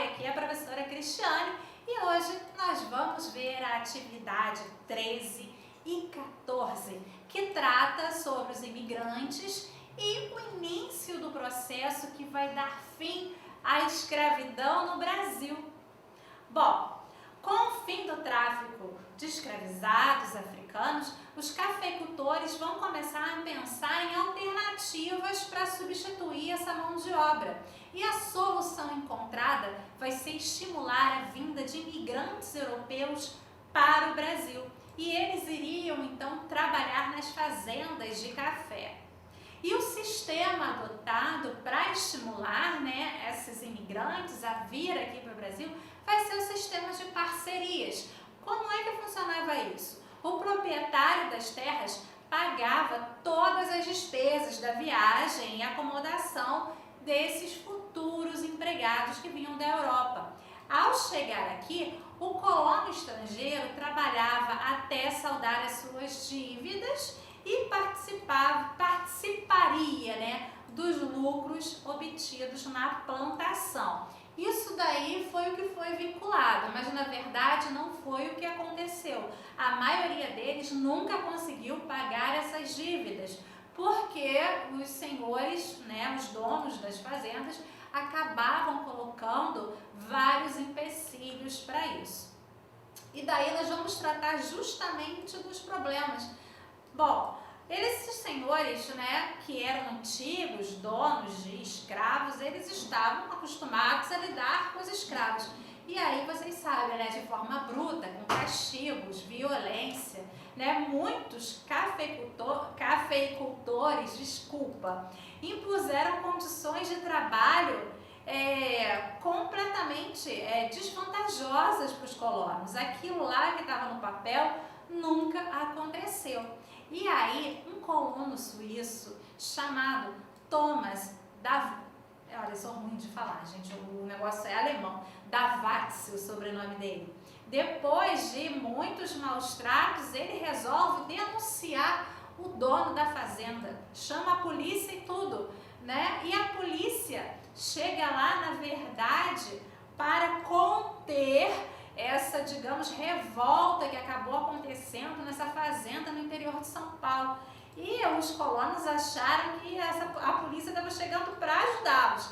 Joia? Aqui é a professora Cristiane e hoje nós vamos ver a atividade 13 e 14, que trata sobre os imigrantes e o início do processo que vai dar fim à escravidão no Brasil. Bom, com o fim do tráfico de escravizados africanos, os cafeicultores vão começar a pensar em alternativas para substituir essa mão de obra. E a solução encontrada vai ser estimular a vinda de imigrantes europeus para o Brasil. E eles iriam então trabalhar nas fazendas de café. E o sistema adotado para estimular esses imigrantes a vir aqui para o Brasil vai ser o sistema de parcerias. Como é que funcionava isso? O proprietário das terras pagava todas as despesas da viagem e acomodação desses futuros empregados que vinham da Europa. Ao chegar aqui, o colono estrangeiro trabalhava até saldar as suas dívidas e participaria dos lucros obtidos na plantação. Isso daí foi o que foi vinculado, mas na verdade não foi o que aconteceu. A maioria deles nunca conseguiu pagar essas dívidas, porque os senhores, os donos das fazendas, acabavam colocando vários empecilhos para isso. E daí nós vamos tratar justamente dos problemas. Bom, esses senhores, que eram antigos donos de escravos, eles estavam acostumados a lidar com os escravos. E aí vocês sabem, de forma bruta, com castigos, violência, muitos cafeicultores, impuseram condições de trabalho completamente desvantajosas para os colonos. Aquilo lá que estava no papel nunca aconteceu. E aí, um colono suíço chamado Thomas olha, eu sou ruim de falar, gente, o negócio é alemão, Davatz, o sobrenome dele. Depois de muitos maus tratos, ele resolve denunciar o dono da fazenda, chama a polícia e tudo, E a polícia chega lá, na verdade, para conter essa, digamos, revolta que acabou acontecendo nessa fazenda no interior de São Paulo. E os colonos acharam que a polícia estava chegando para ajudá-los.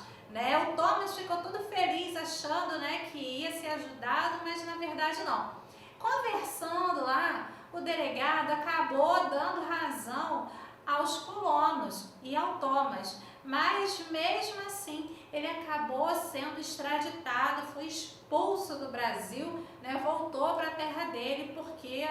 O Thomas ficou todo feliz achando que ia ser ajudado, mas na verdade não. Conversando lá, o delegado acabou dando razão aos colonos e ao Thomas, mas mesmo assim ele acabou sendo extraditado, foi expulso do Brasil, voltou para a terra dele porque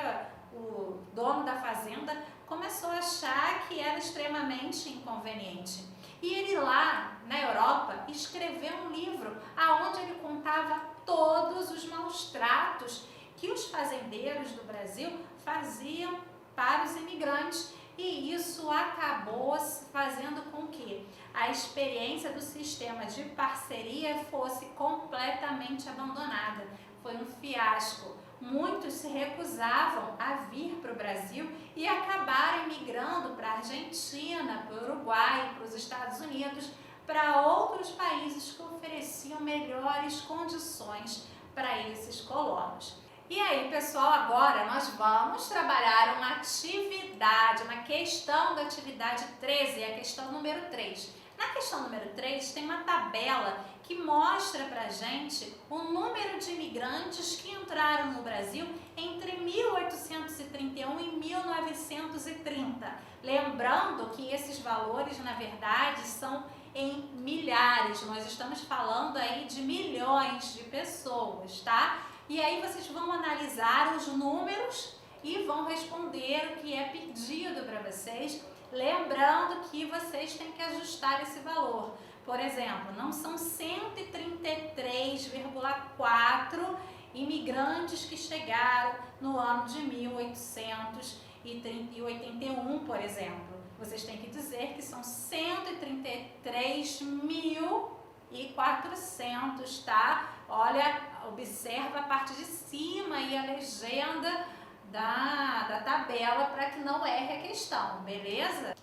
o dono da fazenda começou a achar que era extremamente inconveniente. E ele lá na Europa escreveu um livro onde ele contava todos os maus tratos que os fazendeiros do Brasil faziam para os imigrantes. E isso acabou fazendo com que a experiência do sistema de parceria fosse completamente abandonada. Foi um fiasco. Muitos se recusavam a vir para o Brasil e acabaram migrando para a Argentina, para o Uruguai, para os Estados Unidos, para outros países que ofereciam melhores condições para esses colonos. E aí, pessoal, agora nós vamos trabalhar uma atividade, uma questão da atividade 13, a questão número 3. Na questão número 3 tem uma tabela que mostra pra gente o número de imigrantes que entraram no Brasil entre 1831 e 1930. Lembrando que esses valores, na verdade, são em milhares. Nós estamos falando aí de milhões de pessoas, tá? E aí vocês vão analisar os números e vão responder o que é pedido para vocês, lembrando que vocês têm que ajustar esse valor. Por exemplo, não são 133,4 imigrantes que chegaram no ano de 1881, por exemplo. Vocês têm que dizer que são 133.400, tá? Olha, observa a parte de cima e a legenda da tabela para que não erre a questão, beleza?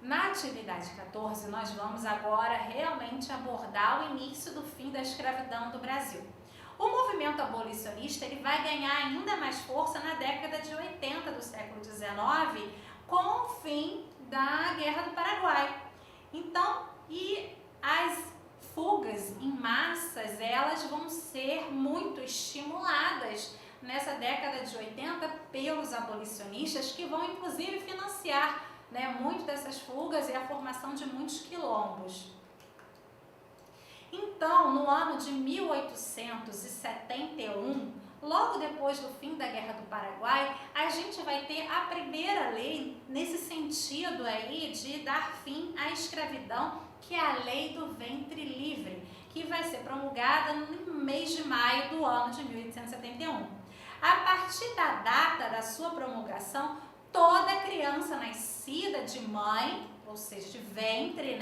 Na atividade 14, nós vamos agora realmente abordar o início do fim da escravidão do Brasil. O movimento abolicionista ele vai ganhar ainda mais força na década de 80 do século XIX, com o fim da Guerra do Paraguai. Então, e as fugas em massas, elas vão ser muito estimuladas nessa década de 80 pelos abolicionistas, que vão inclusive financiar, muito dessas fugas e a formação de muitos quilombos. Então, no ano de 1871, logo depois do fim da Guerra do Paraguai, a gente vai ter a primeira lei nesse sentido aí de dar fim à escravidão, que é a Lei do Ventre Livre, que vai ser promulgada no mês de maio do ano de 1871. A partir da data da sua promulgação, toda criança nascida de mãe, ou seja, de ventre,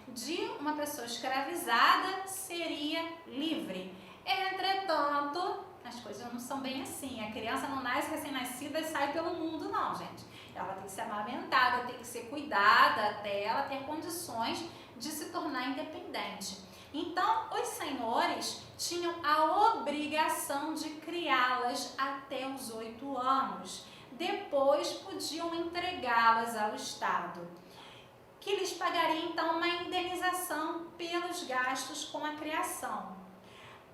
de uma pessoa escravizada, seria livre. Entretanto, as coisas não são bem assim. A criança não nasce recém-nascida e sai pelo mundo, não, gente. Ela tem que ser amamentada, tem que ser cuidada até ela ter condições de se tornar independente. Então, os senhores tinham a obrigação de criá-las até os 8 anos. Depois podiam entregá-las ao Estado, que lhes pagaria então uma indenização pelos gastos com a criação.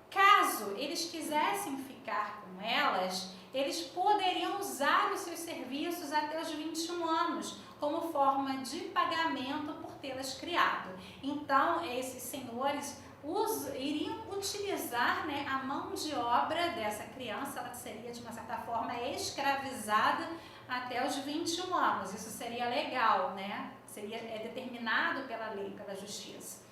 Caso eles quisessem ficar com elas, eles poderiam usar os seus serviços até os 21 anos, como forma de pagamento por tê-las criado. Então, esses senhores iriam utilizar a mão de obra dessa criança, ela seria de uma certa forma escravizada até os 21 anos. Isso seria legal, seria determinado pela lei, pela justiça.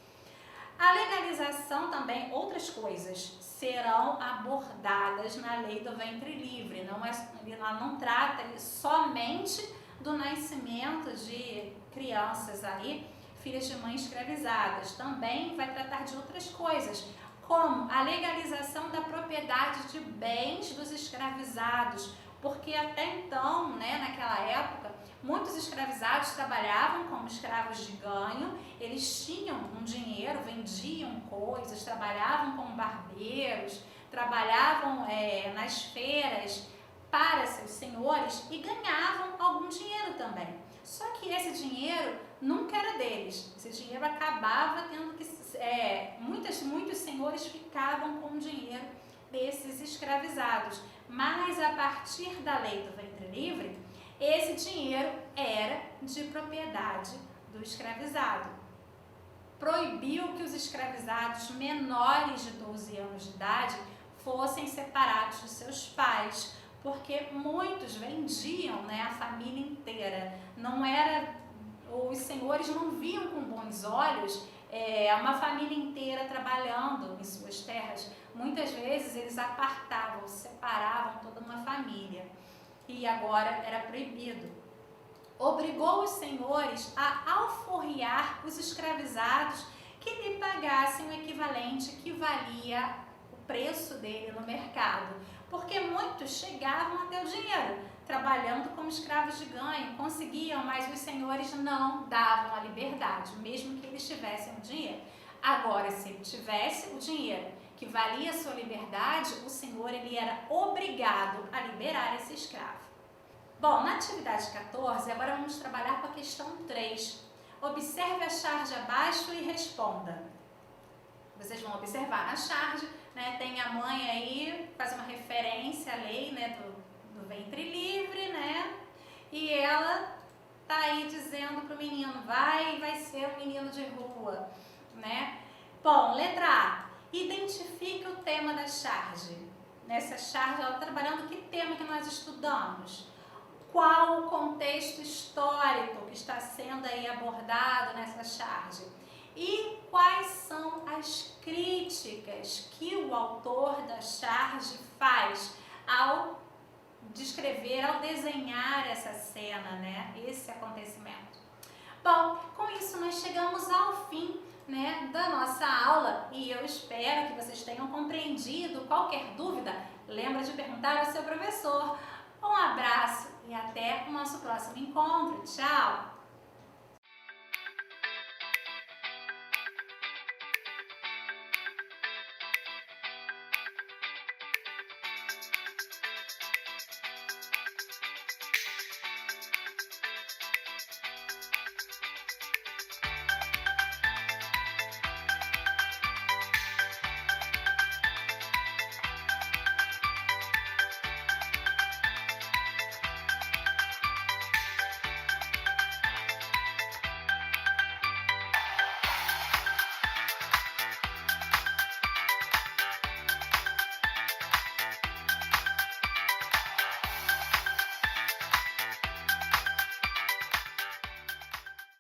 A legalização também, outras coisas serão abordadas na Lei do Ventre Livre. Ela não trata somente do nascimento de crianças aí, filhas de mães escravizadas. Também vai tratar de outras coisas, como a legalização da propriedade de bens dos escravizados, porque até então, naquela época, muitos escravizados trabalhavam como escravos de ganho, eles tinham um dinheiro, vendiam coisas, trabalhavam como barbeiros, trabalhavam nas feiras para seus senhores e ganhavam algum dinheiro também. Só que esse dinheiro nunca era deles, esse dinheiro acabava tendo que... muitos senhores ficavam com o dinheiro desses escravizados, mas a partir da Lei do Ventre Livre, esse dinheiro era de propriedade do escravizado. Proibiu que os escravizados menores de 12 anos de idade fossem separados dos seus pais, porque muitos vendiam a família inteira. Os senhores não viam com bons olhos uma família inteira trabalhando em suas terras. Muitas vezes eles apartavam, separavam toda uma família. E agora era proibido. Obrigou os senhores a alforriar os escravizados que lhe pagassem o equivalente que valia o preço dele no mercado, porque muitos chegavam até o dinheiro, trabalhando como escravos de ganho, conseguiam, mas os senhores não davam a liberdade, mesmo que eles tivessem o dinheiro. Agora, se ele tivesse o dinheiro que valia a sua liberdade, o senhor ele era obrigado a liberar esse escravo. Bom, na atividade 14, agora vamos trabalhar com a questão 3. Observe a charge abaixo e responda. Vocês vão observar na charge, tem a mãe aí, faz uma referência à lei do ventre livre, e ela tá aí dizendo para o menino, vai ser um menino de rua, Bom, letra A. Identifique o tema da charge. Nessa charge, ela está trabalhando que tema que nós estudamos? Qual o contexto histórico que está sendo aí abordado nessa charge? E quais são as críticas que o autor da charge faz ao descrever, ao desenhar essa cena, esse acontecimento? Bom, com isso nós chegamos ao fim da nossa aula e eu espero que vocês tenham compreendido. Qualquer dúvida, lembra de perguntar ao seu professor. Um abraço e até o nosso próximo encontro. Tchau!